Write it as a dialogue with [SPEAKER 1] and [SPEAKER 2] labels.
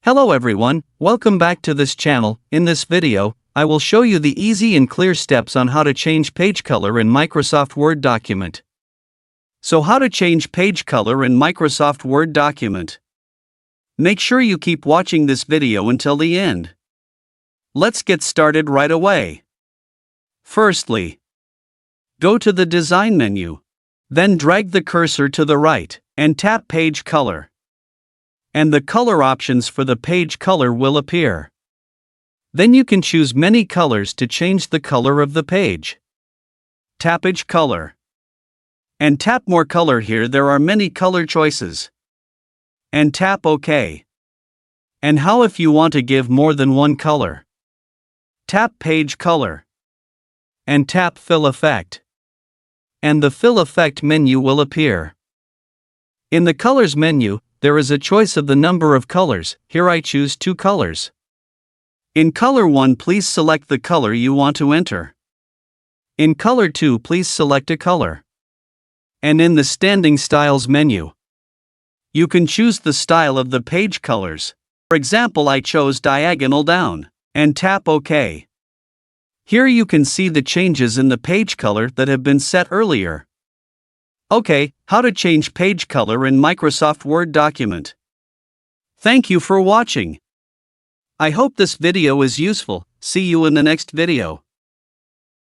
[SPEAKER 1] Hello everyone, welcome back to this channel. In this video, I will show you the easy and clear steps on how to change page color in Microsoft Word document. So how to change page color in Microsoft Word document? Make sure you keep watching this video until the end. Let's get started right away. Firstly, go to the Design menu. Then drag the cursor to the right, and tap Page Color. And the color options for the page color will appear. Then you can choose many colors to change the color of the page. Tap Page Color. And tap More Color. Here there are many color choices. And tap OK. And how if you want to give more than one color? Tap Page Color. And tap Fill Effect. And the Fill Effect menu will appear. In the Colors menu, there is a choice of the number of colors. Here I choose 2 colors. In Color 1, please select the color you want to enter. In Color 2, please select a color. And in the Standing Styles menu, you can choose the style of the page colors. For example, I chose diagonal down, and tap OK. Here you can see the changes in the page color that have been set earlier. Okay, how to change page color in Microsoft Word document. Thank you for watching. I hope this video is useful. See you in the next video.